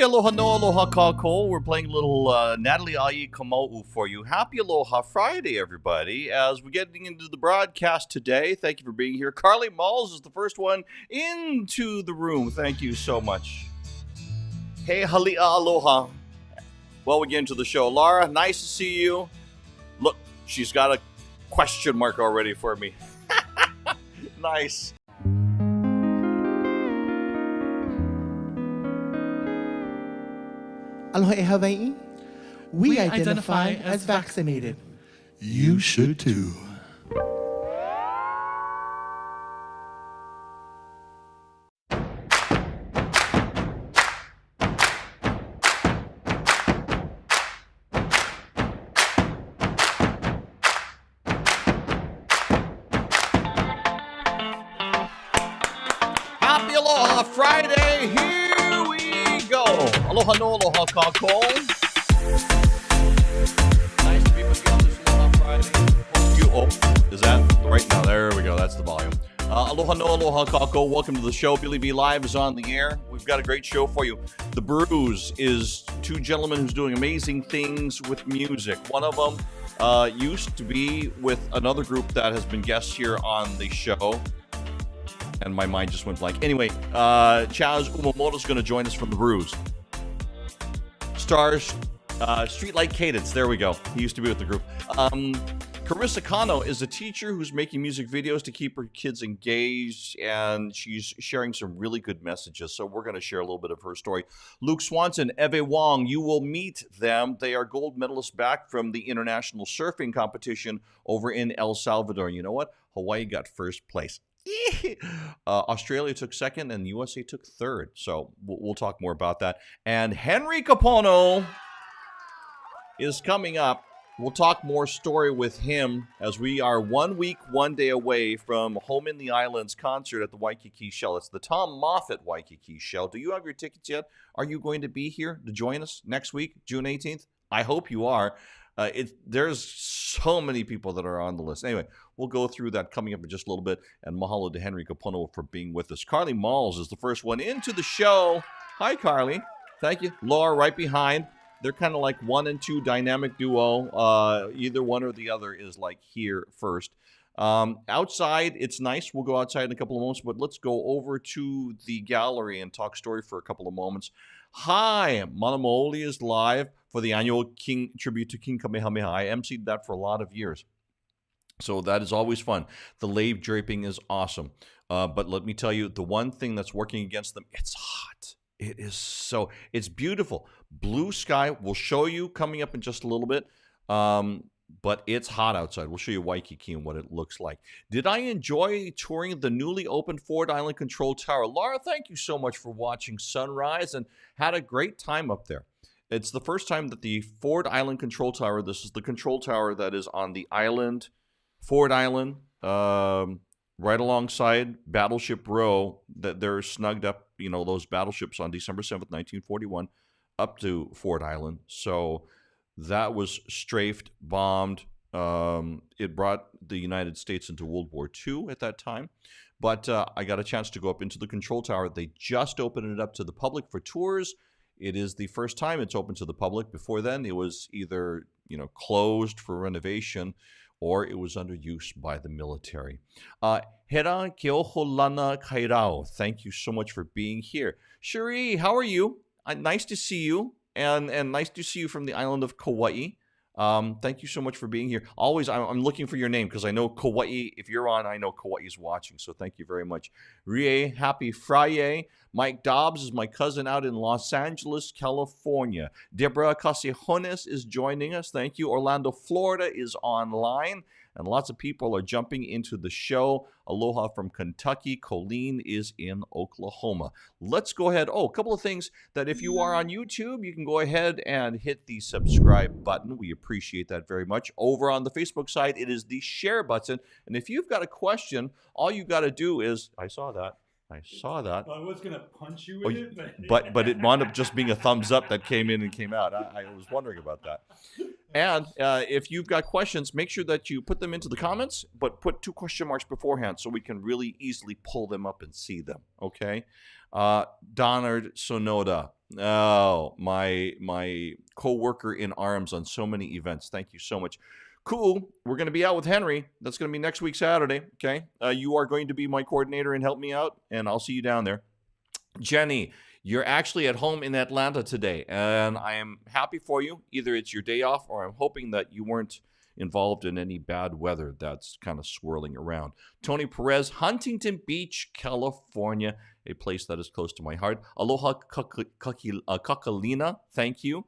aloha no aloha kako. We're playing a little Natalie Ai Kamau for you. Happy Aloha Friday, everybody. As we're getting into the broadcast today, thank you for being here. Carly Malls is the first one into the room. Thank you so much. Hey, halia aloha. Well, we get into the show. Laura, nice to see you. Look, she's got a question mark already for me. Nice. Aloha e Hawaii. We identify as vaccinated. You should too. Happy Aloha Friday. Here we go. Aloha no aloha kako. Nice to be with you on this Aloha Friday. Is that right now? There we go. That's the volume. Aloha no aloha kako. Welcome to the show. Billy B Live is on the air. We've got a great show for you. TheBrewz is two gentlemen who's doing amazing things with music. One of them used to be with another group that has been guests here on the show. And my mind just went blank. Anyway, Chaz Umamoto is going to join us from TheBrewz. Stars, Streetlight Cadence. There we go. He used to be with the group. Carissa Kano is a teacher who's making music videos to keep her kids engaged, and she's sharing some really good messages. So we're going to share a little bit of her story. Swanson Ēwelei'ula Wong, you will meet them. They are gold medalists back from the international surfing competition over in El Salvador. You know what? Hawaii got first place. Australia took second and USA took third. So we'll talk more about that. And Henry Kapono is coming up. We'll talk more story with him as we are 1 week, 1 day away from Home in the Islands concert at the Waikiki Shell. It's the Tom Moffat Waikiki Shell. Do you have your tickets yet? Are you going to be here to join us next week, June 18th? I hope you are. There's so many people that are on the list. Anyway, we'll go through that coming up in just a little bit. And mahalo to Henry Kapono for being with us. Carly Malls is the first one into the show. Hi, Carly. Thank you. Laura right behind. They're kind of like 1 and 2 dynamic duo. Either one or the other is like here first. Outside, it's nice. We'll go outside in a couple of moments, but let's go over to the gallery and talk story for a couple of moments. Hi, Manamoli is live for the annual King tribute to King Kamehameha. I emceed that for a lot of years. So that is always fun. The lave draping is awesome. But let me tell you, the one thing that's working against them, it's hot. It's beautiful. Blue sky. We'll show you coming up in just a little bit. But it's hot outside. We'll show you Waikiki and what it looks like. Did I enjoy touring the newly opened Ford Island Control Tower? Laura, thank you so much for watching sunrise and had a great time up there. It's the first time that the Ford Island Control Tower, this is the control tower that is on the island, Ford Island, right alongside Battleship Row, that they're snugged up, those battleships on December 7th, 1941, up to Ford Island. So that was strafed, bombed. It brought the United States into World War II at that time. But I got a chance to go up into the control tower. They just opened it up to the public for tours. It is the first time it's open to the public. Before then, it was either closed for renovation or it was under use by the military. Hera Keoholana Kairao, thank you so much for being here. Cherie, how are you? Nice to see you. And nice to see you from the island of Kauai. Thank you so much for being here. Always, I'm looking for your name because I know Kauai. If you're on, I know Kauai's watching. So thank you very much. Rie, happy Friday. Mike Dobbs is my cousin out in Los Angeles, California. Deborah Casejones is joining us. Thank you. Orlando, Florida is online. And lots of people are jumping into the show. Aloha from Kentucky. Colleen is in Oklahoma. Let's go ahead. Oh, a couple of things that if you are on YouTube, you can go ahead and hit the subscribe button. We appreciate that very much. Over on the Facebook side, it is the share button. And if you've got a question, all you got to do is, I saw that. Well, I was going to punch you with it. But it wound up just being a thumbs up that came in and came out. I was wondering about that. And if you've got questions, make sure that you put them into the comments, but put 2 question marks beforehand so we can really easily pull them up and see them, okay? Donald Sonoda, Oh, my co-worker in arms on so many events. Thank you so much. Cool. We're going to be out with Henry. That's going to be next week, Saturday. Okay. You are going to be my coordinator and help me out, and I'll see you down there. Jenny, you're actually at home in Atlanta today, and I am happy for you. Either it's your day off, or I'm hoping that you weren't involved in any bad weather that's kind of swirling around. Tony Perez, Huntington Beach, California, a place that is close to my heart. Aloha Kakalina, thank you.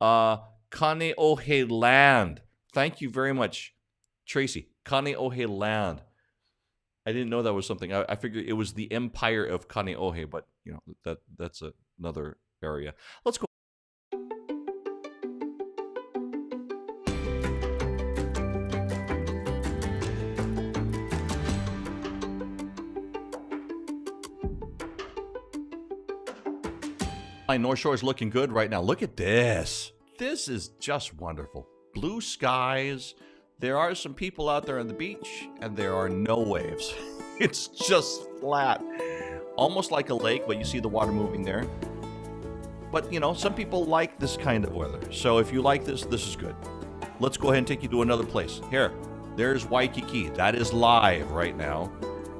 Kaneohe Land, thank you very much. Tracy, Kaneohe Land. I didn't know that was something. I figured it was the Empire of Kaneohe, but you know that's another area. Let's go. North Shore is looking good right now. Look at this. This is just wonderful. Blue skies. There are some people out there on the beach, and there are no waves. It's just flat. Almost like a lake, but you see the water moving there. But, you know, some people like this kind of weather. So if you like this, this is good. Let's go ahead and take you to another place. Here, there's Waikiki. That is live right now.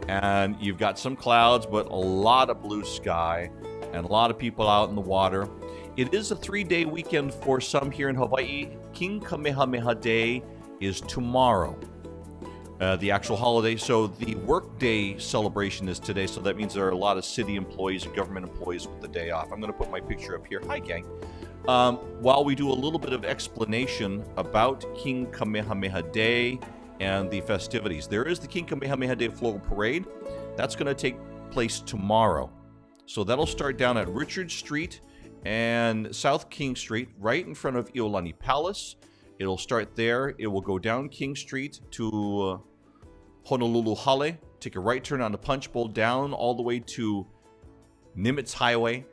And you've got some clouds, but a lot of blue sky and a lot of people out in the water. It is a 3-day weekend for some here in Hawaii. King Kamehameha Day is tomorrow, the actual holiday. So the workday celebration is today. So that means there are a lot of city employees and government employees with the day off. I'm going to put my picture up here. Hi, gang. While we do a little bit of explanation about King Kamehameha Day and the festivities, there is the King Kamehameha Day Floral Parade. That's going to take place tomorrow. So that'll start down at Richard Street and South King Street, right in front of Iolani Palace. It'll start there. It will go down King Street to Honolulu Hale, take a right turn on the Punch Bowl, down all the way to Nimitz Highway.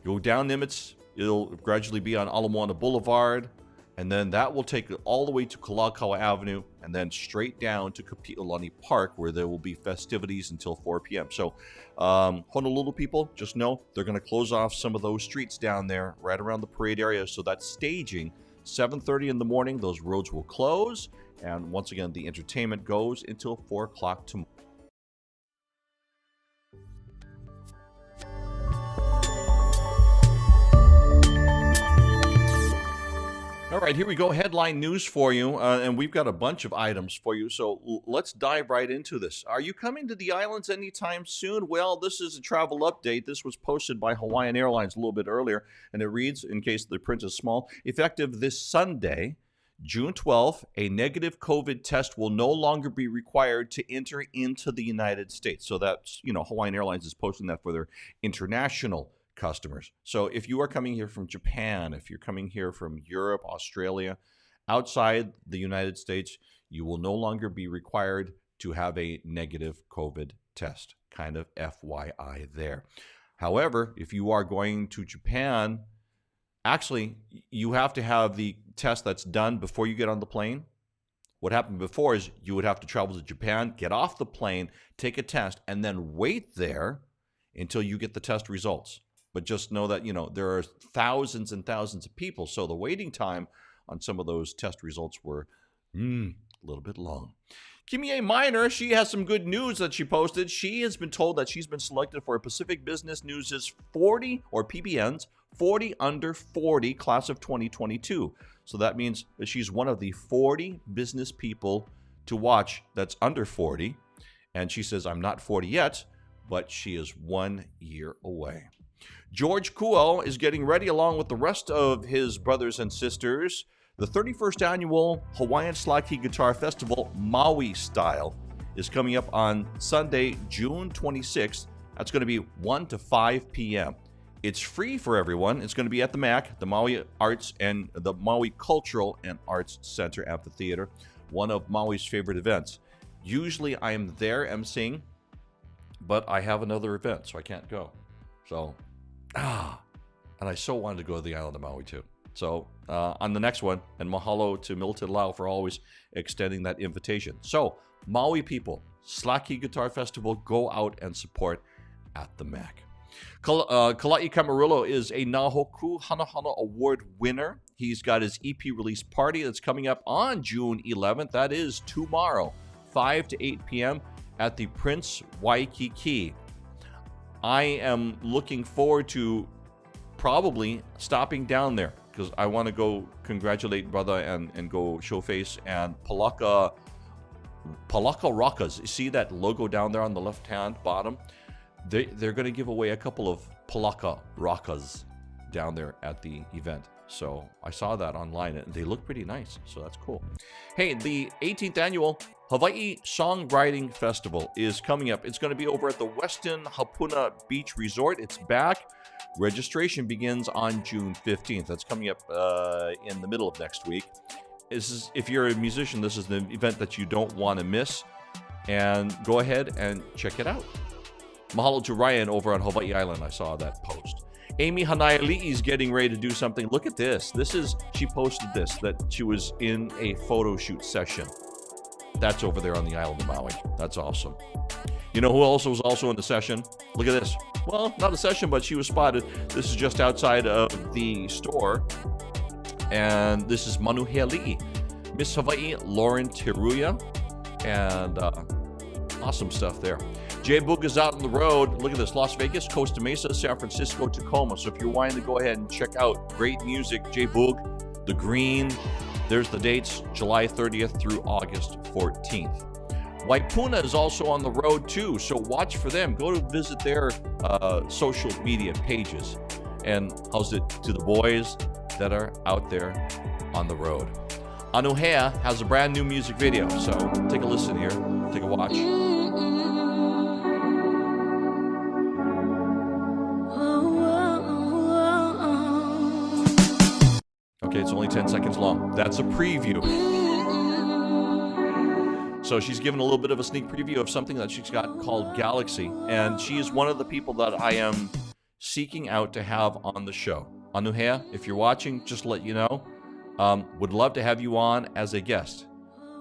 Go down Nimitz. It'll gradually be on Ala Moana Boulevard, and then that will take it all the way to Kalakaua Avenue, and then straight down to Kapi'olani Park, where there will be festivities until 4 p.m. So Honolulu people, just know they're going to close off some of those streets down there right around the parade area. So that's staging. 7:30 in the morning, those roads will close. And once again, the entertainment goes until 4 o'clock tomorrow. All right, here we go. Headline news for you, and we've got a bunch of items for you, so let's dive right into this. Are you coming to the islands anytime soon? Well, this is a travel update. This was posted by Hawaiian Airlines a little bit earlier, and it reads, in case the print is small, effective this Sunday, June 12th, a negative COVID test will no longer be required to enter into the United States. So that's, you know, Hawaiian Airlines is posting that for their international customers. So if you are coming here from Japan, if you're coming here from Europe, Australia, outside the United States, you will no longer be required to have a negative COVID test. Kind of FYI there. However, if you are going to Japan, actually, you have to have the test that's done before you get on the plane. What happened before is you would have to travel to Japan, get off the plane, take a test, and then wait there until you get the test results. But just know that, you know, there are thousands and thousands of people. So the waiting time on some of those test results were a little bit long. Kimie Minor, she has some good news that she posted. She has been told that she's been selected for a Pacific Business News' 40, or PBN's, 40 under 40 class of 2022. So that means that she's one of the 40 business people to watch that's under 40. And she says, I'm not 40 yet, but she is 1 year away. George Kuo is getting ready along with the rest of his brothers and sisters. The 31st annual Hawaiian Slaki Guitar Festival, Maui Style, is coming up on Sunday, June 26th. That's going to be 1 to 5 p.m. It's free for everyone. It's going to be at the MAC, the Maui Arts and the Maui Cultural and Arts Center Amphitheater, one of Maui's favorite events. Usually I am there emceeing, but I have another event, so I can't go. So, and I so wanted to go to the island of Maui too. So on the next one, and mahalo to Milton Lau for always extending that invitation. So Maui people, Slaki Guitar Festival, go out and support at the MAC. Kalai Camarillo is a Hõkū Hanohano Award winner. He's got his EP release party that's coming up on June 11th. That is tomorrow, 5 to 8 p.m. at the Prince Waikiki. I am looking forward to probably stopping down there because I want to go congratulate brother and go show face. And Palaka Rakas, you see that logo down there on the left-hand bottom? They're going to give away a couple of Palaka Rakas down there at the event. So I saw that online and they look pretty nice. So that's cool. Hey, the 18th annual Hawaii Songwriting Festival is coming up. It's going to be over at the Westin Hapuna Beach Resort. It's back. Registration begins on June 15th. That's coming up in the middle of next week. If you're a musician, this is the event that you don't want to miss. And go ahead and check it out. Mahalo to Ryan over on Hawaii Island. I saw that post. Amy Hanaiali'i is getting ready to do something. Look at this. She posted this, that she was in a photo shoot session. That's over there on the island of Maui. That's awesome. You know who else was also in the session? Look at this. Well, not a session, but she was spotted. This is just outside of the store. And this is Manuheali'i, Miss Hawaii Lauren Teruya. And awesome stuff there. J-Boog is out on the road. Look at this. Las Vegas, Costa Mesa, San Francisco, Tacoma. So if you're wanting to go ahead and check out great music, J-Boog, The Green. There's the dates, July 30th through August 14th. Waipuna is also on the road too, so watch for them. Go to visit their social media pages. And how's it to the boys that are out there on the road? Aloha has a brand new music video, so take a listen here. Take a watch. Okay, it's only 10 seconds long. That's a preview. So she's given a little bit of a sneak preview of something that she's got called Galaxy. And she is one of the people that I am seeking out to have on the show. Anuhea, if you're watching, just to let you know, would love to have you on as a guest.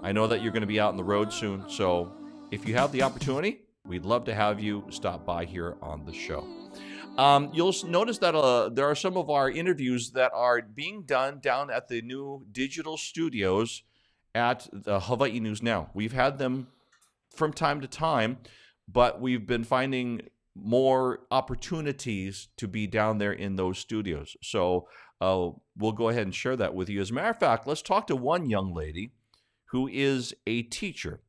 I know that you're going to be out on the road soon. So if you have the opportunity, we'd love to have you stop by here on the show. You'll notice that there are some of our interviews that are being done down at the new digital studios at the Hawaii News Now. We've had them from time to time, but we've been finding more opportunities to be down there in those studios. So we'll go ahead and share that with you. As a matter of fact, let's talk to one young lady who is a teacher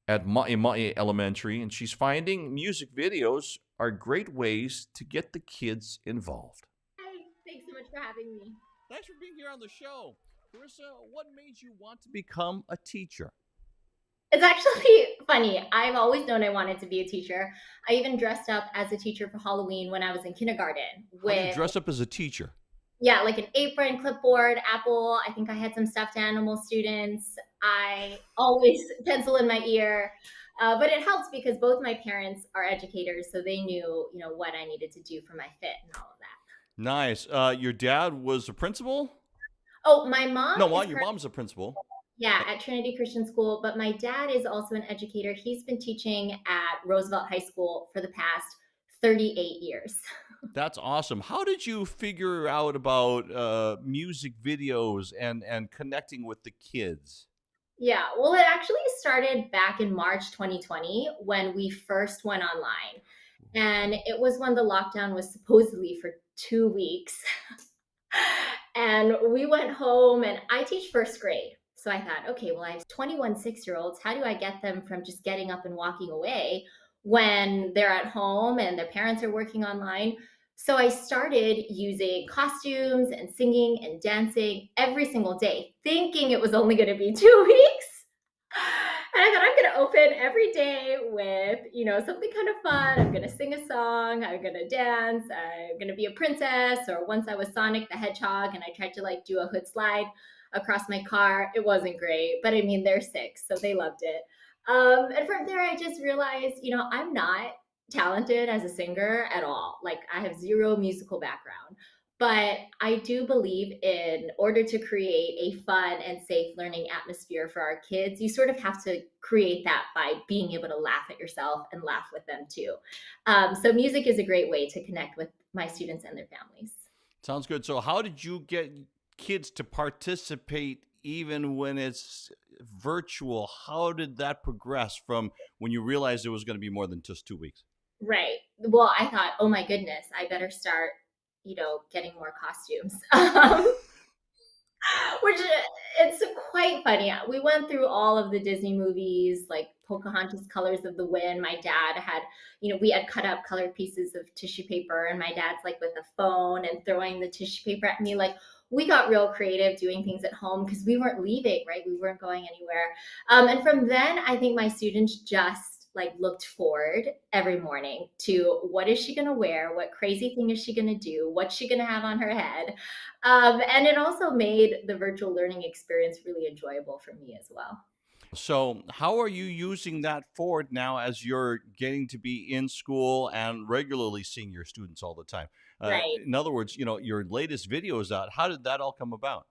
at Ma'i Elementary, and she's finding music videos are great ways to get the kids involved. Hi, thanks so much for having me. Thanks for being here on the show. Carissa, what made you want to become a teacher? It's actually funny. I've always known I wanted to be a teacher. I even dressed up as a teacher for Halloween when I was in kindergarten. How do you dress up as a teacher? Yeah, like an apron, clipboard, apple. I think I had some stuffed animal students. I always pencil in my ear. But it helps because both my parents are educators, so they knew, what I needed to do for my fit and all of that. Nice. Your dad was a principal? Oh, my mom? No, your mom's a principal. Yeah, at Trinity Christian School, but my dad is also an educator. He's been teaching at Roosevelt High School for the past 38 years. That's awesome. How did you figure out about music videos and connecting with the kids? Yeah, well, it actually started back in March 2020 when we first went online. And it was when the lockdown was supposedly for 2 weeks. And we went home, and I teach first grade. So I thought, okay, well, I have 21 6-year-olds. How do I get them from just getting up and walking away when they're at home and their parents are working online? So I started using costumes and singing and dancing every single day, thinking it was only going to be 2 weeks. And I thought I'm going to open every day with, something kind of fun. I'm going to sing a song. I'm going to dance. I'm going to be a princess. Or once I was Sonic the Hedgehog and I tried to do a hood slide across my car. It wasn't great, but I mean, they're 6, so they loved it. And from there, I just realized, I'm not talented as a singer at all. I have zero musical background, But I do believe in order to create a fun and safe learning atmosphere for our kids, you sort of have to create that by being able to laugh at yourself and laugh with them too. So music is a great way to connect with my students and their families. Sounds good. So how did you get kids to participate even when it's virtual? How did that progress from when you realized it was going to be more than just 2 weeks? Right. Well, I thought, oh my goodness, I better start, getting more costumes. Which it's quite funny. We went through all of the Disney movies, like Pocahontas, Colors of the Wind. My dad had, we had cut up colored pieces of tissue paper, and my dad's like with a phone and throwing the tissue paper at me. Like, we got real creative doing things at home because we weren't leaving, right? We weren't going anywhere. And from then, I think my students just looked forward every morning to what is she going to wear? What crazy thing is she going to do? What's she going to have on her head? And it also made the virtual learning experience really enjoyable for me as well. So how are you using that forward now as you're getting to be in school and regularly seeing your students all the time? Right. In other words, your latest video is out. How did that all come about?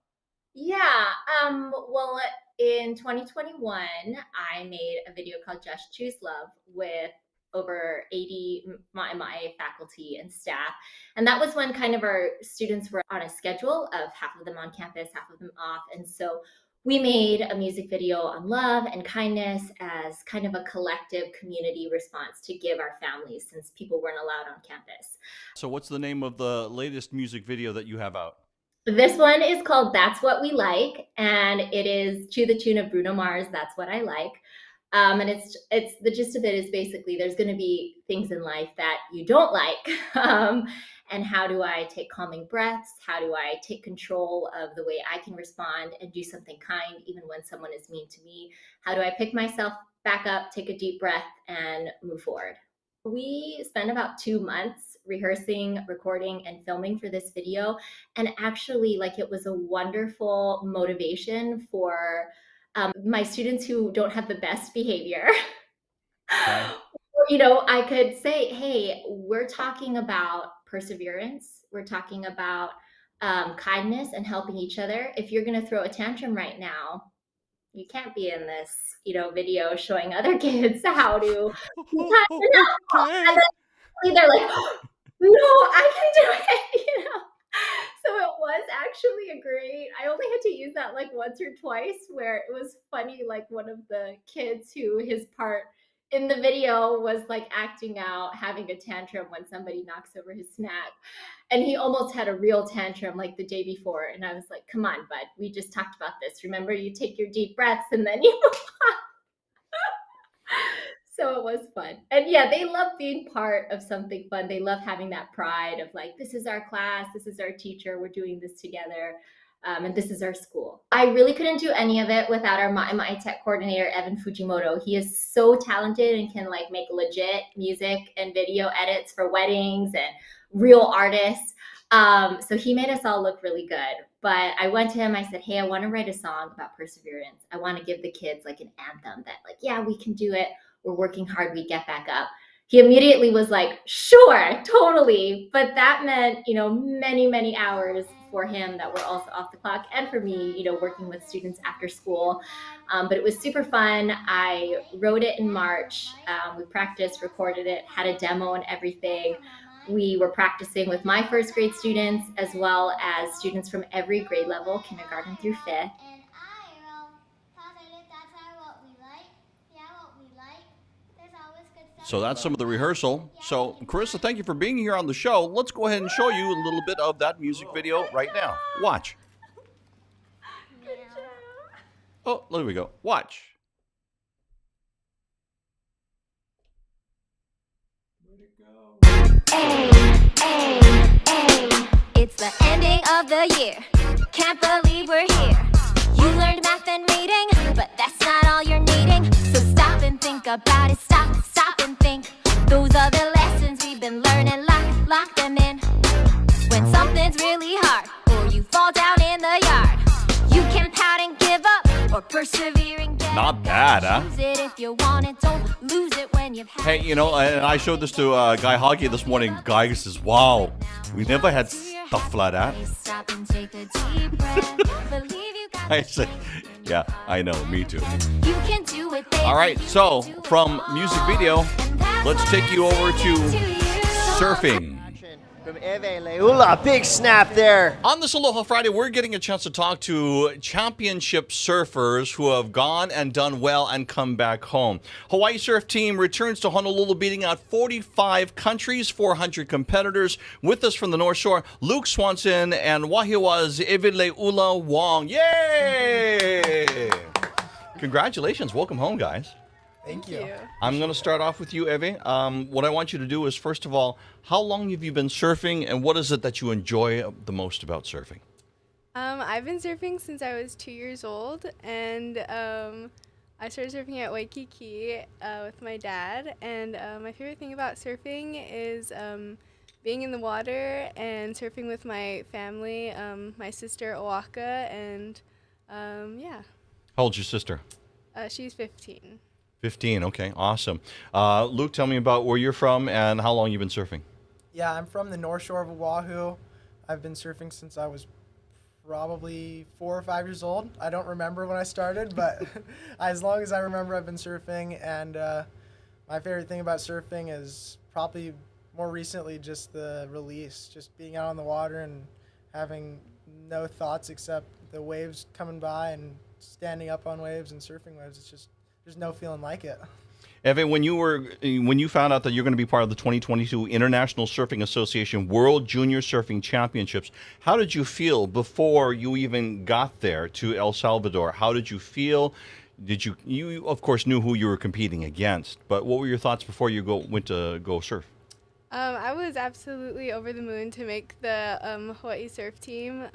Yeah. Well, in 2021, I made a video called Just Choose Love with over 80 my faculty and staff. And that was when kind of our students were on a schedule of half of them on campus, half of them off. And so we made a music video on love and kindness as kind of a collective community response to give our families, since people weren't allowed on campus. So what's the name of the latest music video that you have out? This one is called That's What We Like, and it is to the tune of Bruno Mars, That's What I Like. And it's the gist of it is basically there's going to be things in life that you don't like. And how do I take calming breaths? How do I take control of the way I can respond and do something kind even when someone is mean to me? How do I pick myself back up, take a deep breath, and move forward? We spent about 2 months rehearsing, recording, and filming for this video. And actually, it was a wonderful motivation for my students who don't have the best behavior. Okay. I could say, hey, we're talking about perseverance. We're talking about kindness and helping each other. If you're going to throw a tantrum right now, you can't be in this, video showing other kids how to be kind and helpful. And then they're like, no, I can do it, So it was actually I only had to use that once or twice, where it was funny, one of the kids who his part in the video was acting out, having a tantrum when somebody knocks over his snack. And he almost had a real tantrum the day before. And I was like, come on, bud, we just talked about this. Remember, you take your deep breaths and then you move on. So it was fun. And yeah, they love being part of something fun. They love having that pride of this is our class, this is our teacher, we're doing this together. And this is our school. I really couldn't do any of it without our my tech coordinator, Evan Fujimoto. He is so talented and can make legit music and video edits for weddings and real artists. So he made us all look really good. But I went to him, I said, hey, I want to write a song about perseverance. I want to give the kids an anthem that yeah, we can do it. We're working hard, we get back up. He immediately was like, sure, totally. But that meant, many, many hours for him that were also off the clock, and for me, working with students after school. But it was super fun. I wrote it in March. We practiced, recorded it, had a demo and everything. We were practicing with my first grade students as well as students from every grade level, kindergarten through 5th. So that's some of the rehearsal. So, Carissa, thank you for being here on the show. Let's go ahead and show you a little bit of that music video right now. Watch. Oh, there we go. Watch. It's the ending of the year. Can't believe we're here. You learned math and reading, but that's not all you're needing. So stop and think about it. Stop and think. Those are the lessons we've been learning. Lock them in. When something's really hard, or you fall down in the yard, you can pout and give up, or Persevering. Not bad, huh? Use it if you want it. Don't lose it when you've had Hey, you know, and I showed this to Guy Hockey this morning. Guy says, wow, we never had stuff like that. Stop and take a deep breath. Believe you got I said, yeah, I know, me too. you can do it. All right, so from music video, let's take you over to surfing. From Ēwelei'ula, big snap there. On this Aloha Friday, we're getting a chance to talk to championship surfers who have gone and done well and come back home. Hawaii surf team returns to Honolulu, beating out 45 countries, 400 competitors. With us from the North Shore, Luke Swanson and Ēwelei'ula Wong. Yay! Congratulations. Welcome home, guys. Thank you. I'm going to start off with you, Evie. What I want you to do is, first of all, how long have you been surfing, and what is it that you enjoy the most about surfing? I've been surfing since I was 2 years old, and I started surfing at Waikiki with my dad. And my favorite thing about surfing is being in the water and surfing with my family, my sister Oaka, and yeah. How old's your sister? She's 15. 15, okay, awesome. Luke, tell me about where you're from and how long you've been surfing. Yeah, I'm from the North Shore of Oahu. I've been surfing since I was probably 4 or 5 years old. I don't remember when I started, but as long as I remember, I've been surfing. And my favorite thing about surfing is probably more recently just the release, just being out on the water and having no thoughts except the waves coming by and standing up on waves and surfing waves. It's just, there's no feeling like it. Evan, when you found out that you're going to be part of the 2022 International Surfing Association World Junior Surfing Championships, how did you feel before you even got there to El Salvador? How did you feel? Did you of course knew who you were competing against, but what were your thoughts before you went to go surf? I was absolutely over the moon to make the Hawaii surf team.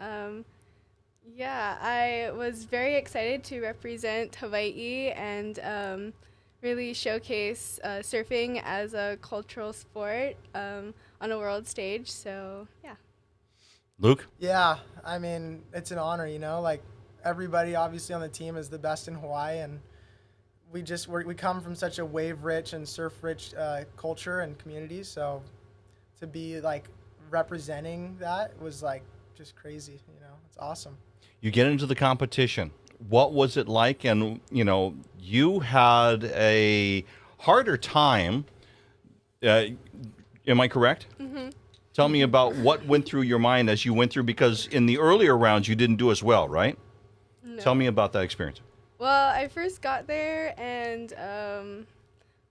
Yeah, I was very excited to represent Hawaii and really showcase surfing as a cultural sport on a world stage. So, yeah. Luke? Yeah, I mean, it's an honor, you know, like everybody obviously on the team is the best in Hawaii, and we come from such a wave-rich and surf-rich culture and community, so to be like representing that was like just crazy, you know, it's awesome. You get into the competition. What was it like? And, you know, you had a harder time. Am I correct? Mm-hmm. Tell me about what went through your mind as you went through, because in the earlier rounds you didn't do as well, right? No. Tell me about that experience. Well, I first got there and,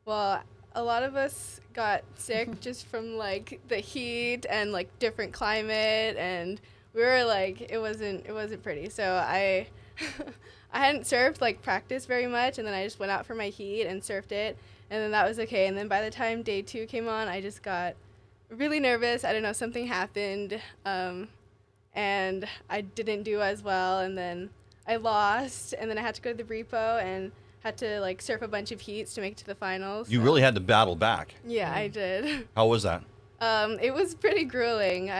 well, a lot of us got sick just from like the heat and like different climate, and we were like, it wasn't pretty. So I hadn't surfed, like practiced very much, and then I just went out for my heat and surfed it, and then that was okay. And then by the time day 2 came on, I just got really nervous. I don't know, something happened, and I didn't do as well, and then I lost, and then I had to go to the repo and had to like surf a bunch of heats to make it to the finals. You really had to battle back. Yeah, I did. How was that? It was pretty grueling.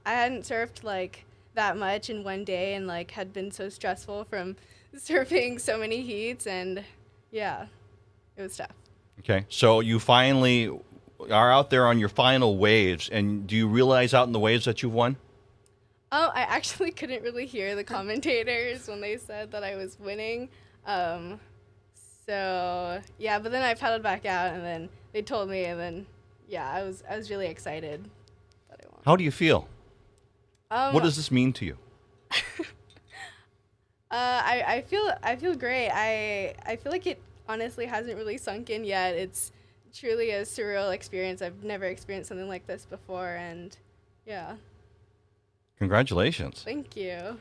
I hadn't surfed like that much in one day, and like had been so stressful from surfing so many heats, and yeah, it was tough. Okay, so you finally are out there on your final waves, and do you realize out in the waves that you've won? I actually couldn't really hear the commentators when they said that I was winning. So yeah, but then I paddled back out, and then they told me, and then yeah, I was really excited that I won. How do you feel? What does this mean to you? I feel great. I feel like it honestly hasn't really sunk in yet. It's truly a surreal experience. I've never experienced something like this before, and yeah. Congratulations. Thank you.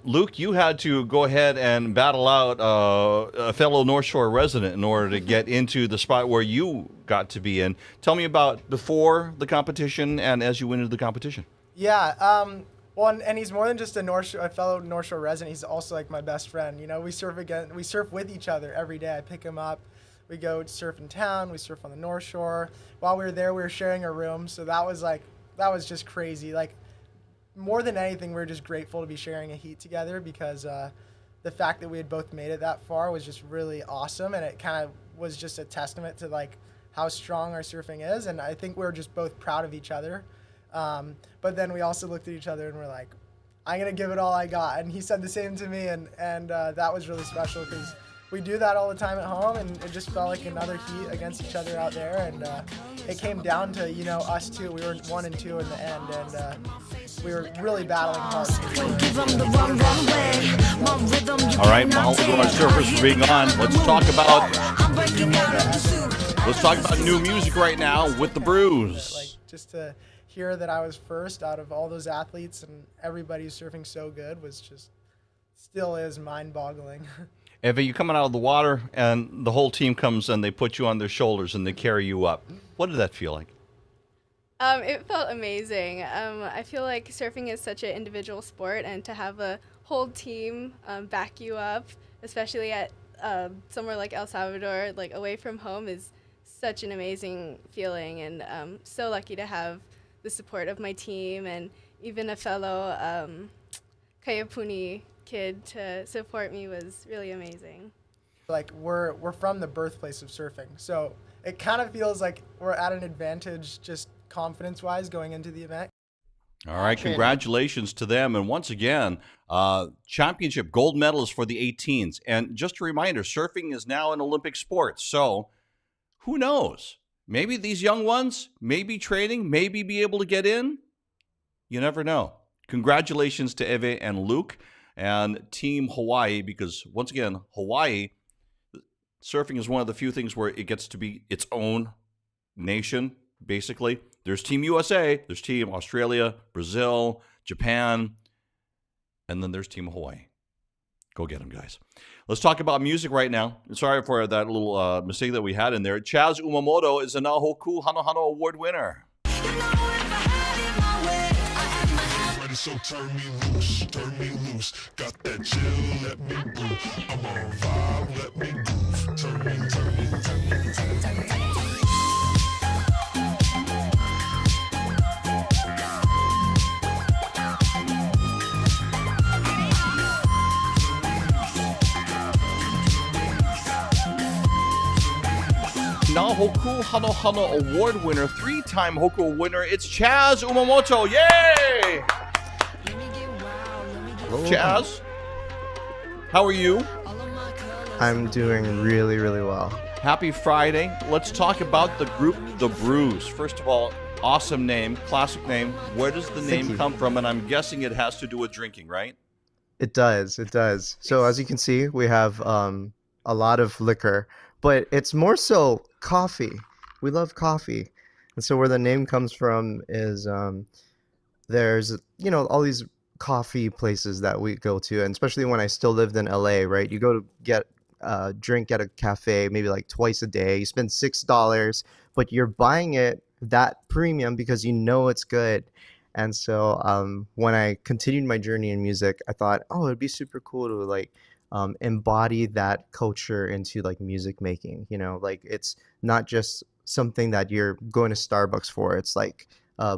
Luke, you had to go ahead and battle out a fellow North Shore resident in order to get into the spot where you got to be in. Tell me about before the competition and as you went into the competition. Yeah, well, and he's more than just a fellow North Shore resident. He's also like my best friend. You know, we surf with each other every day. I pick him up. We go surf in town. We surf on the North Shore. While we were there, we were sharing a room. So that was just crazy. Like, more than anything, we're just grateful to be sharing a heat together because the fact that we had both made it that far was just really awesome, and it kind of was just a testament to like how strong our surfing is, and I think we were just both proud of each other. But then we also looked at each other and we're like, I'm gonna give it all I got, and he said the same to me, and that was really special because we do that all the time at home, and it just felt like another heat against each other out there, and it came down to, you know, us two. We were 1 and 2 in the end, and we were really battling hard. All right, while our surfers are being on, let's talk about new music right now with TheBrewz. Like, just to hear that I was first out of all those athletes and everybody who's surfing so good was just, still is mind-boggling. Eva, you coming out of the water and the whole team comes and they put you on their shoulders and they carry you up. What did that feel like? It felt amazing. I feel like surfing is such an individual sport, and to have a whole team back you up, especially at somewhere like El Salvador, like away from home, is such an amazing feeling, and I'm so lucky to have the support of my team and even a fellow Kayapuni kid to support me was really amazing. Like we're from the birthplace of surfing, so it kind of feels like we're at an advantage just confidence-wise going into the event. All right, congratulations to them. And once again, championship gold medalist for the 18s. And just a reminder, surfing is now an Olympic sport. So who knows? Maybe these young ones may be training, maybe be able to get in. You never know. Congratulations to Eve and Luke and Team Hawaii, because once again, Hawaii, surfing is one of the few things where it gets to be its own nation, basically. There's Team USA, there's Team Australia, Brazil, Japan, and then there's Team Hawaii. Go get them, guys. Let's talk about music right now. Sorry for that little mistake that we had in there. Chaz Umamoto is a now Hõkū Hanohano Award winner. So turn me loose, got that chill, let me move. I'm on vibe, let me move. Turn me. Now Hõkū Hanohano Award winner, 3-time Hõkū winner, it's Chaz Umamoto. Yay! Chaz, how are you? I'm doing really, really well. Happy Friday. Let's talk about the group TheBrewz. First of all, awesome name, classic name. Where does the name come from? And I'm guessing it has to do with drinking, right? It does. So as you can see, we have a lot of liquor, but it's more so coffee. We love coffee. And so where the name comes from is there's, all these coffee places that we go to, and especially when I still lived in LA, right? You go to get a drink at a cafe maybe like twice a day. You spend $6, but you're buying it that premium because you know it's good. And so when I continued my journey in music, I thought, it'd be super cool to like embody that culture into like music making. Like it's not just something that you're going to Starbucks for. It's like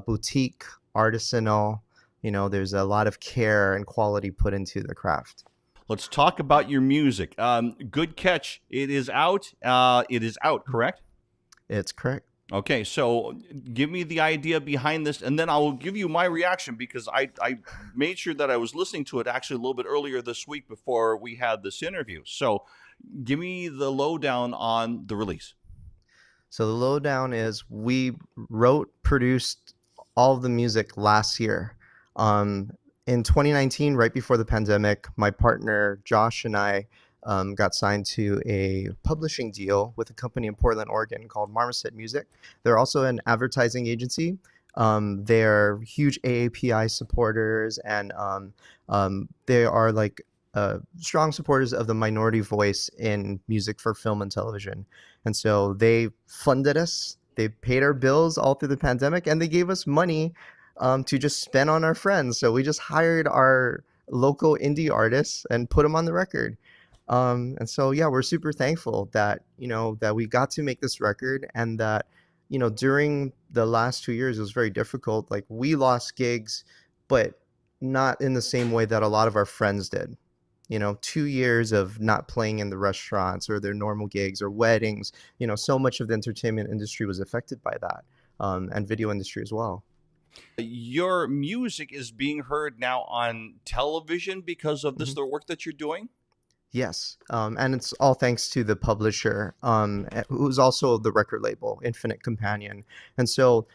boutique, artisanal. There's a lot of care and quality put into the craft. Let's talk about your music. Good catch. It is out. Correct? It's correct. Okay, so give me the idea behind this, and then I will give you my reaction, because I made sure that I was listening to it actually a little bit earlier this week before we had this interview. So give me the lowdown on the release. So the lowdown is we wrote, produced all of the music last year. In 2019, right before the pandemic, my partner Josh and I got signed to a publishing deal with a company in Portland, Oregon called Marmoset Music. They're also an advertising agency. They're huge AAPI supporters, and they are like strong supporters of the minority voice in music for film and television. And so they funded us. They paid our bills all through the pandemic, and they gave us money to just spend on our friends. So we just hired our local indie artists and put them on the record. And so, yeah, we're super thankful that, that we got to make this record, and that, during the last 2 years, it was very difficult. Like we lost gigs, but not in the same way that a lot of our friends did. 2 years of not playing in the restaurants or their normal gigs or weddings. So much of the entertainment industry was affected by that, and video industry as well. Your music is being heard now on television because of this, the work that you're doing? Yes, and it's all thanks to the publisher, who's also the record label, Infinite Companion. And so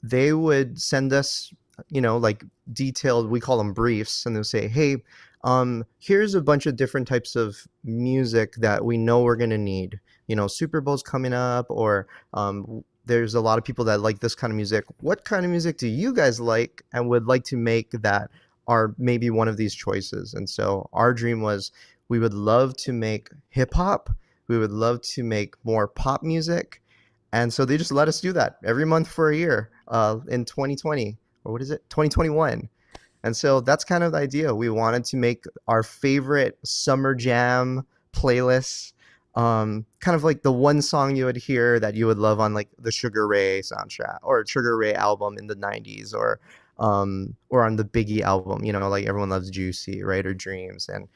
they would send us, like detailed, we call them briefs, and they'll say, hey, here's a bunch of different types of music that we know we're going to need. Super Bowl's coming up, or there's a lot of people that like this kind of music. What kind of music do you guys like and would like to make that are maybe one of these choices? And so our dream was, we would love to make hip hop. We would love to make more pop music. And so they just let us do that every month for a year, in 2020, or what is it? 2021. And so that's kind of the idea. We wanted to make our favorite summer jam playlists, kind of like the one song you would hear that you would love on like the Sugar Ray soundtrack or Sugar Ray album in the 90s, or on the Biggie album, like everyone loves Juicy, right? Or Dreams. And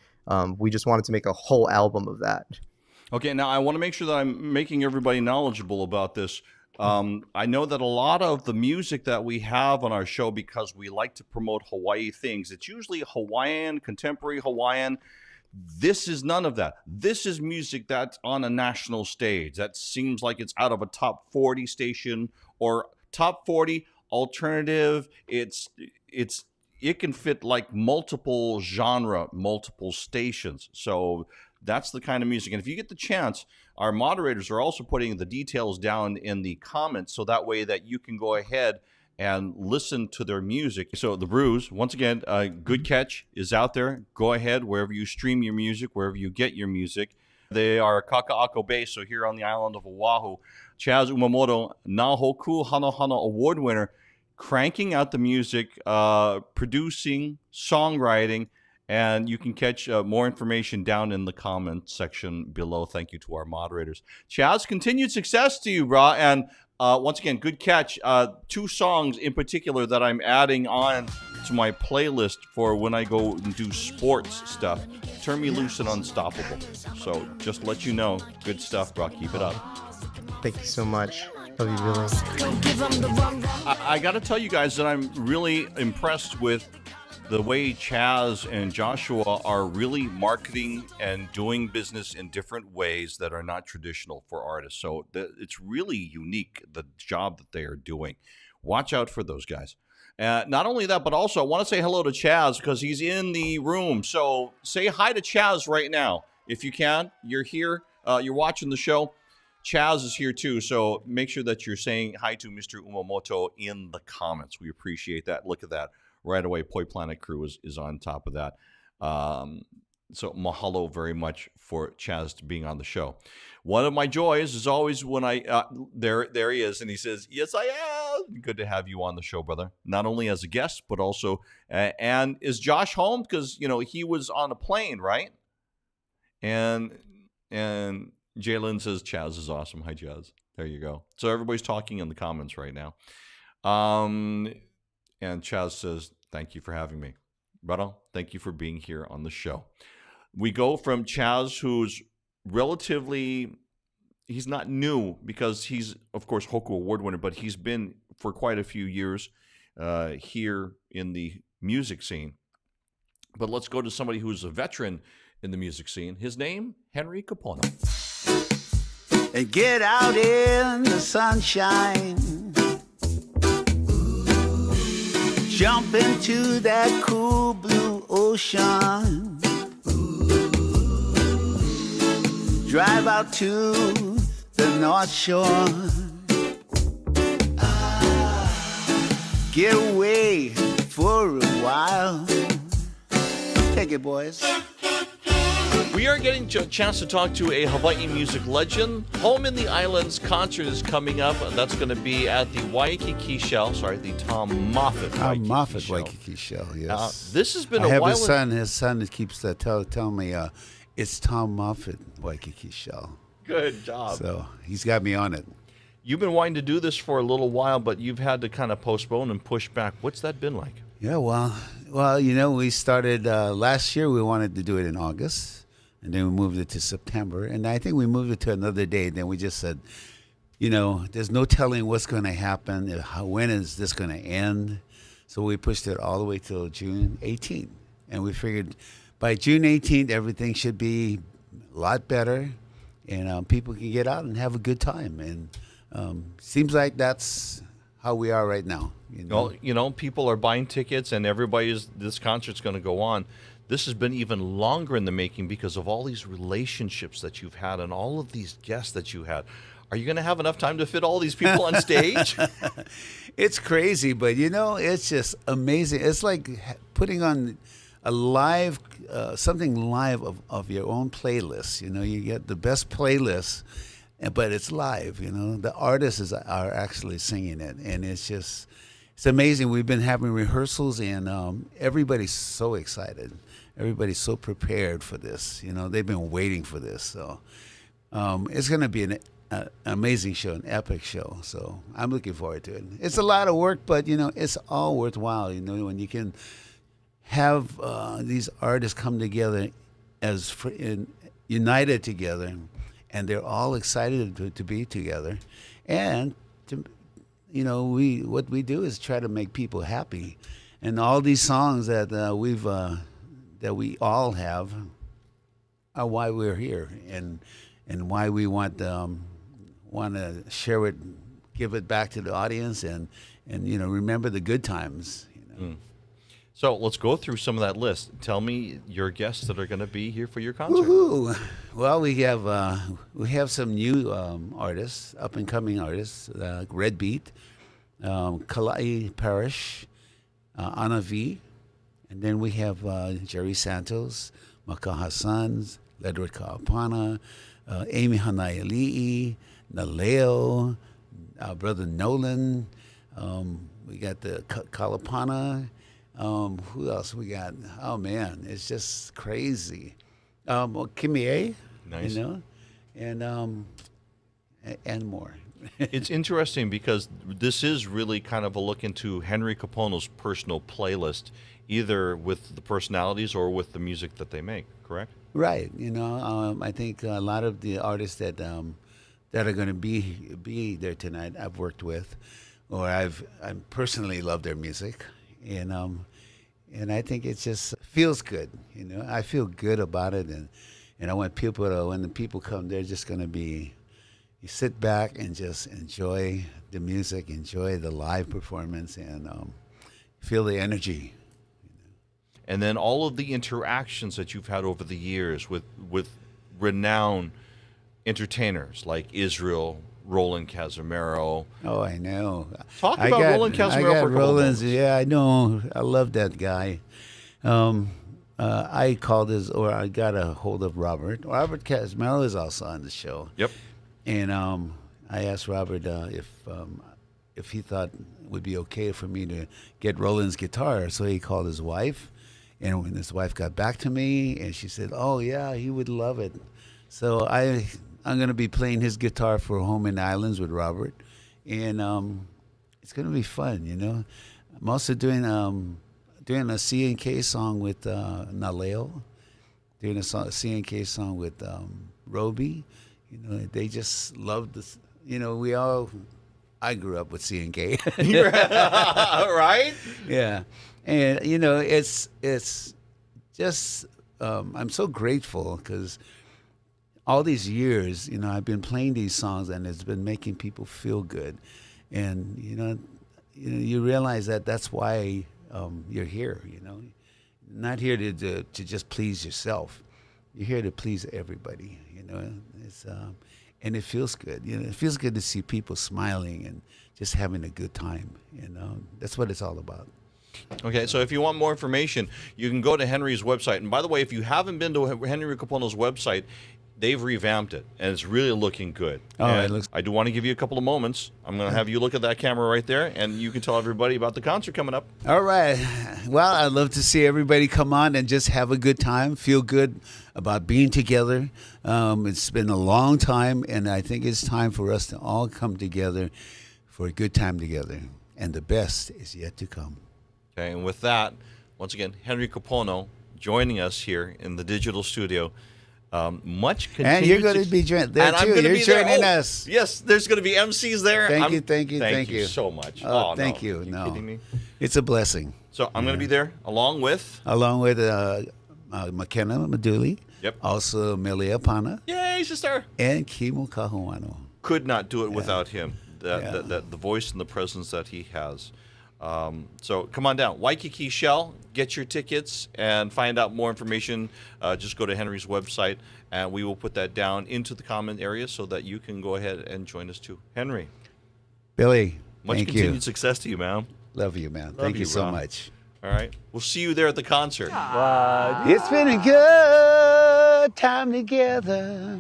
we just wanted to make a whole album of that. Okay, now I want to make sure that I'm making everybody knowledgeable about this. I know that a lot of the music that we have on our show, because we like to promote Hawaii things, it's usually Hawaiian, contemporary Hawaiian. This is none of that. This is music that's on a national stage. That seems like it's out of a top 40 station or top 40 alternative. It can fit like multiple genre, multiple stations. So that's the kind of music. And if you get the chance, our moderators are also putting the details down in the comments, so that way that you can go ahead and listen to their music. So TheBrewz, once again, Good Catch is out there. Go ahead, wherever you stream your music, wherever you get your music. They are Kaka'ako based, so here on the island of Oahu. Chaz Umamoto, Na Hõkū Hanohano award winner, cranking out the music, producing, songwriting, and you can catch more information down in the comment section below. Thank you to our moderators. Chaz, continued success to you, brah. And once again, Good Catch. 2 songs in particular that I'm adding on to my playlist for when I go and do sports stuff. Turn Me Loose and Unstoppable. So just let you know, good stuff, brah. Keep it up. Thank you so much. Love you, really. I got to tell you guys that I'm really impressed with the way Chaz and Joshua are really marketing and doing business in different ways that are not traditional for artists. So it's really unique, the job that they are doing. Watch out for those guys. Not only that, but also I want to say hello to Chaz because he's in the room. So say hi to Chaz right now. If you can, you're here, you're watching the show. Chaz is here too, so make sure that you're saying hi to Mr. Umamoto in the comments. We appreciate that. Look at that. Right away, Poi Planet Crew is on top of that. So mahalo very much for Chaz being on the show. One of my joys is always when there he is, and he says, yes, I am. Good to have you on the show, brother. Not only as a guest, but also, and is Josh home? Because, he was on a plane, right? And Jalen says, Chaz is awesome. Hi, Chaz. There you go. So everybody's talking in the comments right now. And Chaz says, thank you for having me. Brother, thank you for being here on the show. We go from Chaz, who's relatively, he's not new because he's, of course, Hõkū award winner, but he's been for quite a few years here in the music scene. But let's go to somebody who's a veteran in the music scene. His name, Henry Kapono. And get out in the sunshine. Jump into that cool blue ocean. Drive out to the North Shore. Get away for a while. Take it, boys. We are getting a chance to talk to a Hawaii music legend. Home in the Islands concert is coming up. That's going to be at the Waikiki Shell. Sorry, the Tom Moffat Waikiki Shell, yes. This has been I a have while. His son keeps telling me it's Tom Moffat Waikiki Shell. Good job. So he's got me on it. You've been wanting to do this for a little while, but you've had to kind of postpone and push back. What's that been like? Yeah, well, we started last year. We wanted to do it in August, and then we moved it to September. And I think we moved it to another date. Then we just said, there's no telling what's going to happen. When is this going to end? So we pushed it all the way till June 18th. And we figured by June 18th, everything should be a lot better, and people can get out and have a good time. And seems like that's how we are right now. Well, people are buying tickets, and this concert's going to go on. This has been even longer in the making because of all these relationships that you've had and all of these guests that you had. Are you going to have enough time to fit all these people on stage? It's crazy, but it's just amazing. It's like putting on a live, something live of your own playlist. You get the best playlist, but it's live. The artists are actually singing it, and it's amazing. We've been having rehearsals, and everybody's so excited. Everybody's so prepared for this. They've been waiting for this, so it's going to be an amazing show, an epic show. So I'm looking forward to it. It's a lot of work, but it's all worthwhile. When you can have these artists come together united together, and they're all excited to be together, and what we do is try to make people happy, and all these songs that we all have are why we're here, and why we want to share it, give it back to the audience, and remember the good times. So let's go through some of that list. Tell me your guests that are going to be here for your concert. Woohoo! Well, we have some new artists, up and coming artists, Red Beat, Kalai Parish, Ana V, and then we have Jerry Santos, Makaha Sons, Ledward Kaapana, Amy Hanaiali'i, Naleo, our brother Nolan. We got the Kalapana. Who else we got? Oh man, it's just crazy. Kimie, nice. And more. It's interesting because this is really kind of a look into Henry Kapono's personal playlist, either with the personalities or with the music that they make. Correct? Right. I think a lot of the artists that are going to be there tonight, I've worked with, or I personally love their music, and I think it just feels good. I feel good about it, and I want people when the people come, they're just going to be. You sit back and just enjoy the music, enjoy the live performance, and feel the energy. And then all of the interactions that you've had over the years with renowned entertainers like Israel, Roland Casimiro. Oh, I know. Talk about Roland Casimiro for a couple Roland's, yeah, I know. I love that guy. I got a hold of Robert. Robert Casimiro is also on the show. Yep. And I asked Robert if he thought it would be okay for me to get Roland's guitar. So he called his wife. And when his wife got back to me, and she said, "Oh yeah, he would love it." So I'm going to be playing his guitar for Home in Islands with Robert, and it's going to be fun. I'm also doing a C&K song with Naleo, doing a C&K song with Roby. They just love this. I grew up with C&K. Right? Yeah. And, it's just, I'm so grateful because all these years, I've been playing these songs and it's been making people feel good. And, you realize that that's why you're here, Not here to just please yourself. You're here to please everybody, It's, and it feels good. It feels good to see people smiling and just having a good time. That's what it's all about. Okay, so if you want more information, you can go to Henry's website. And by the way, if you haven't been to Henry Kapono's website, they've revamped it, and it's really looking good. Oh, and I do want to give you a couple of moments. I'm going to have you look at that camera right there, and you can tell everybody about the concert coming up. All right. Well, I'd love to see everybody come on and just have a good time, feel good about being together. It's been a long time, and I think it's time for us to all come together for a good time together. And the best is yet to come. Okay, and with that, once again, Henry Kapono joining us here in the digital studio. Much continued And you're going to be there and I'm too. gonna You're be there. joining Oh, us. Yes, there's going to be MCs there. Thank you. Thank you so much. Oh, no. thank you. Are you No, kidding me? it's a blessing. So I'm going to be there along with McKenna Maduli. Yep. Also Melia Pana Yay, sister. and Kimu Kahuano. Could not do it without him. The voice and the presence that he has. So come on down. Waikiki Shell, get your tickets and find out more information. Just go to Henry's website and we will put that down into the comment area so that you can go ahead and join us too. Henry. Billy, Much thank continued you. success to you, man. Love you, man. Love Thank you so bro. much. All right. We'll see you there at the concert. It's been a good time together,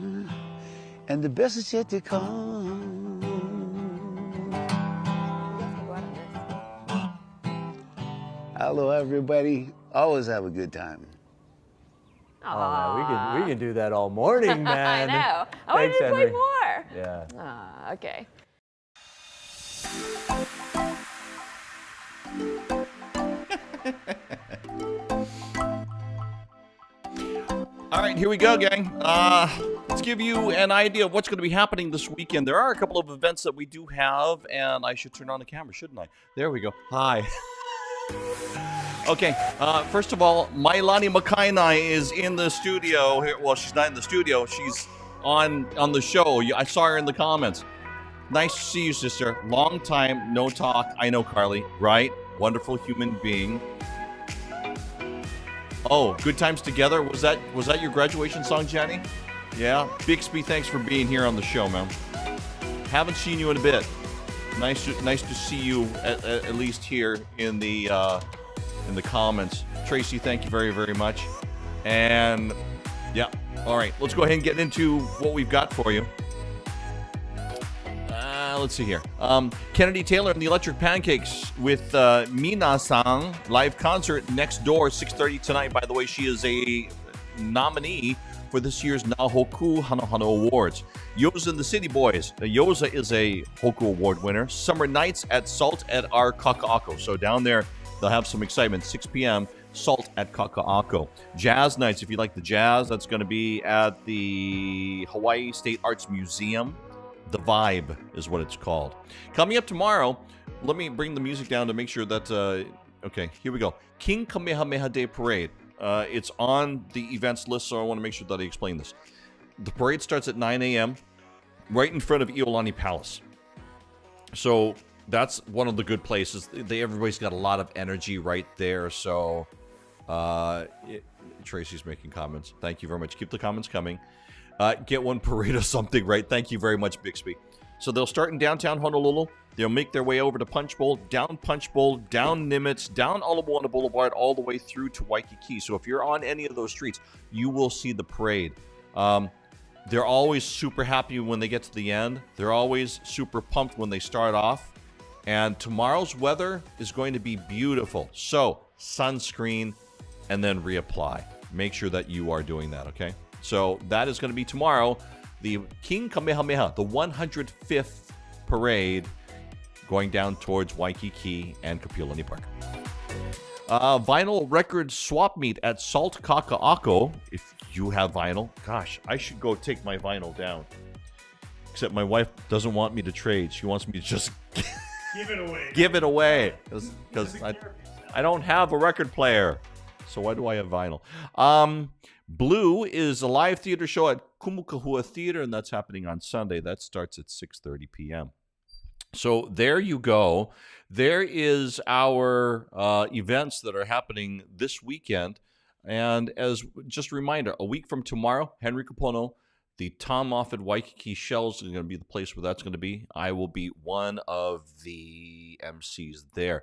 and the best is yet to come. Hello, everybody. Always have a good time. Oh, we can do that all morning, man. I know. I wanted Thanks, to play Henry. more. Yeah. Okay. All right, here we go, gang. Let's give you an idea of what's going to be happening this weekend. There are a couple of events that we do have, and I should turn on the camera, shouldn't I? There we go. Hi. Okay, first of all, Mailani Makainai is in the studio. Well, she's not in the studio. She's on the show. I saw her in the comments. Nice to see you, sister. Long time, no talk. I know, Carly, right? Wonderful human being. Oh, Good Times Together. Was that your graduation song, Jenny? Yeah. Bixby, thanks for being here on the show, man. Haven't seen you in a bit. Nice to see you at least here in the comments. Tracy, thank you very, very much. And yeah, all right, let's go ahead and get into what we've got for you. Let's see here. Kennedy Taylor and the Electric Pancakes with Mina-san live concert next door, 6:30 tonight. By the way, she is a nominee for this year's Hõkū Hanohano Awards. Yoza and the City Boys. Yoza is a Hõkū Award winner. Summer Nights at Salt at our Kaka'ako. So down there, they'll have some excitement. 6 p.m. Salt at Kaka'ako. Jazz Nights, if you like the jazz, that's going to be at the Hawaii State Arts Museum. The Vibe is what it's called. Coming up tomorrow, let me bring the music down to make sure that, okay, here we go. King Kamehameha Day Parade. It's on the events list, so I want to make sure that I explain this. The parade starts at 9 a.m. right in front of Iolani Palace. So that's one of the good places. Everybody's got a lot of energy right there, so Tracy's making comments. Thank you very much. Keep the comments coming. Get one parade or something, right? Thank you very much, Bixby. So they'll start in downtown Honolulu. They'll make their way over to Punch Bowl, down Nimitz, down Ala Moana Boulevard, all the way through to Waikiki. So if you're on any of those streets, you will see the parade. They're always super happy when they get to the end. They're always super pumped when they start off. And tomorrow's weather is going to be beautiful. So sunscreen and then reapply. Make sure that you are doing that, okay? So that is going to be tomorrow. The King Kamehameha, the 105th parade, going down towards Waikiki and Kapiolani Park. Vinyl record swap meet at Salt Kaka'ako. If you have vinyl, gosh, I should go take my vinyl down. Except my wife doesn't want me to trade. She wants me to just give it away. Give it away. Because I don't have a record player. So why do I have vinyl? Blue is a live theater show at Kumukahua Theater, and that's happening on Sunday. That starts at 6:30 p.m. So there you go. There is our events that are happening this weekend. And as just a reminder, a week from tomorrow, Henry Kapono, the Tom Moffat Waikiki Shells is going to be the place where that's going to be. I will be one of the MCs there.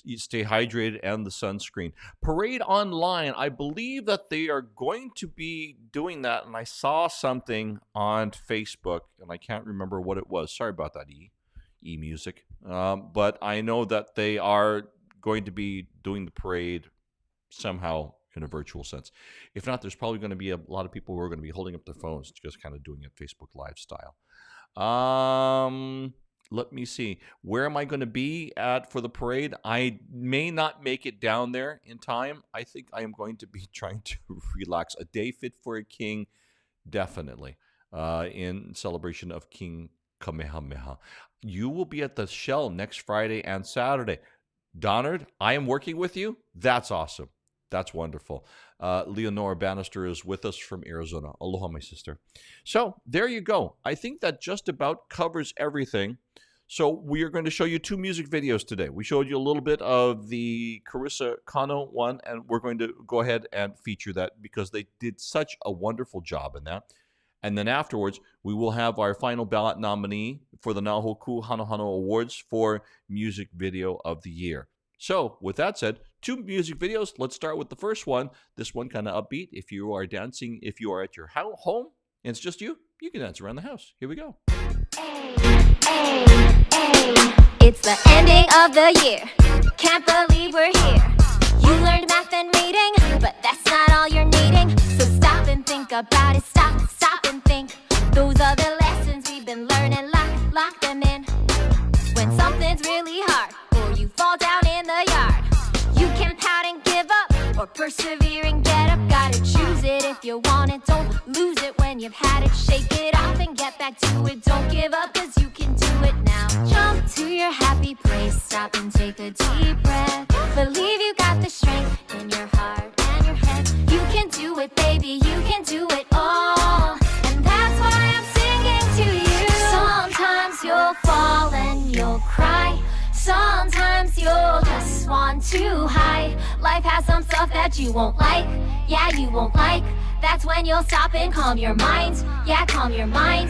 You stay hydrated and the sunscreen. Parade online, I believe that they are going to be doing that, and I saw something on Facebook, and I can't remember what it was. Sorry about that, E-Music. But I know that they are going to be doing the parade somehow in a virtual sense. If not, there's probably going to be a lot of people who are going to be holding up their phones, just kind of doing it Facebook Live style. let me see. Where am I going to be at for the parade? I may not make it down there in time. I think I am going to be trying to relax. A day fit for a king, definitely, in celebration of King Kamehameha. You will be at the Shell next Friday and Saturday. Donard, I am working with you. That's awesome. That's wonderful. Leonora Bannister is with us from Arizona. Aloha, my sister. So there you go. I think that just about covers everything. So we are going to show you 2 music videos today. We showed you a little bit of the Carissa Kano one, and we're going to go ahead and feature that because they did such a wonderful job in that. And then afterwards, we will have our final ballot nominee for the Hõkū Hanohano Awards for Music Video of the Year. So, with that said, 2 music videos. Let's start with the first one. This one kind of upbeat. If you are dancing, if you are at your home and it's just you can dance around the house. Here we go. It's the ending of the year. Can't believe we're here. You learned math and reading, but that's not all you're needing. So stop and think about it. Stop and think. Those are the lessons we've been learning. Lock them in. When something's really hard, or you fall down in the yard, you can pout and give up, or persevere and get up. Gotta choose it if you want it. Don't lose it when you've had it. Shake it off and get back to it. Don't give up, cause you can do it now. Jump to your happy place. Stop and take a deep breath. Believe you got the strength in your heart and your head. You can do it, baby. You can do it all. And that's why I'm singing to you. Sometimes you'll fall and you'll cry. Sometimes you'll just want to hide. Life has some stuff that you won't like. Yeah, you won't like. That's when you'll stop and calm your mind. Yeah, calm your mind.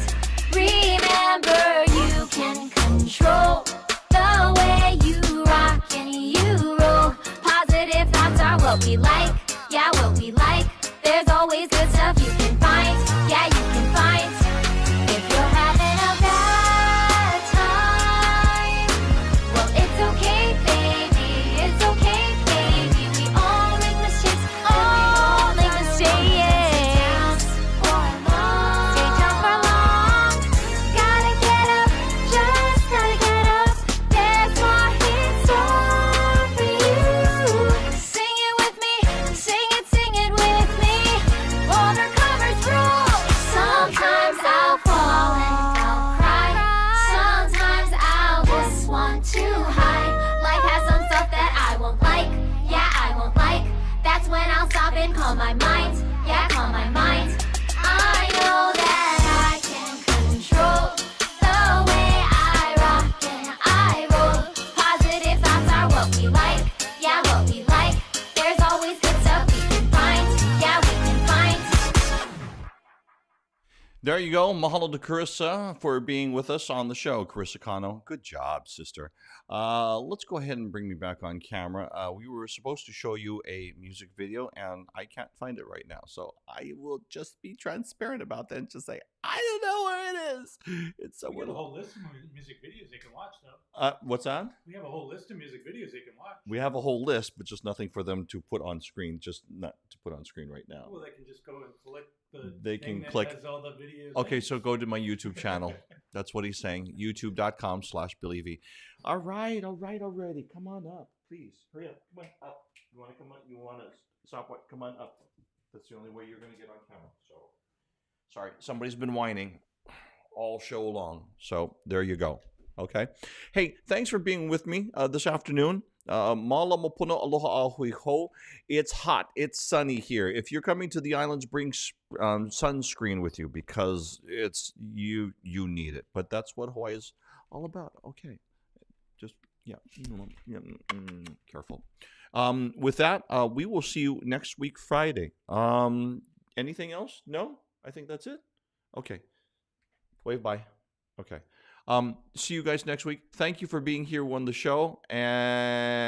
Remember, you can control the way you rock and you roll. Positive thoughts are what we like. Yeah, what we like. There's always good stuff you can find. Yeah, you can find. If you're having a bad time, well, it's okay, baby. It's okay, baby. We all make mistakes. All make mistakes. Stay down for long. Gotta get up. Just gotta get up. There's more in store for you. Sing it with me. Sing it with me. Overcomers rule. Sometimes I'll fall and I'll cry. Sometimes I'll just want to hide. Life has some stuff that I won't like. Yeah, I won't like. That's when I'll stop and calm my mind. Yeah, calm my mind. I know that I can control the way I rock and I roll. Positive thoughts are what we like. Yeah, what we like. There's always good stuff we can find. Yeah, we can find. There you go. Mahalo to Carissa for being with us on the show. Carissa Kano, good job, sister. Let's go ahead and bring me back on camera. We were supposed to show you a music video, and I can't find it right now. So I will just be transparent about that and just say, I don't know where it is. It's We somewhere. have a whole list of music videos they can watch, though. What's that? We have a whole list of music videos they can watch. We have a whole list, but just nothing for them to put on screen. Just not to put on screen right now. Well, they can just go and click the They thing can that click. has all the videos. Okay, so go to my YouTube channel. That's what he's saying. YouTube.com/BillyV. All right already. Come on up, please. Hurry up. Come on up. You want to come up? You want to stop? What? Come on up. That's the only way you're going to get on camera. So, sorry, somebody's been whining all show long. So there you go. Okay. Hey, thanks for being with me this afternoon. Mala mopuno aloha ahui ho. It's hot. It's sunny here. If you're coming to the islands, bring sunscreen with you because it's you need it. But that's what Hawaii is all about. Okay. Just careful. With that, we will see you next week Friday. Anything else? No? I think that's it. Okay. Wave bye. Okay. See you guys next week. Thank you for being here on the show. And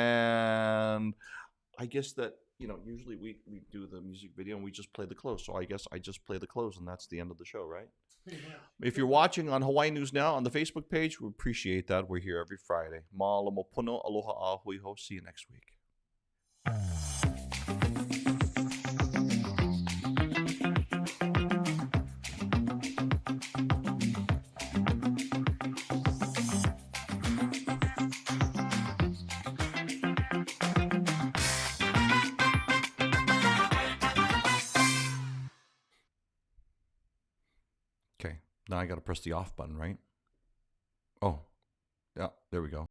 I guess that, usually we do the music video and we just play the close. So I guess I just play the close and that's the end of the show, right? Yeah. If you're watching on Hawaii News Now on the Facebook page, we appreciate that. We're here every Friday. Mahalo mopuno, aloha a hui ho. See you next week. Now I got to press the off button, right? Oh, yeah, there we go.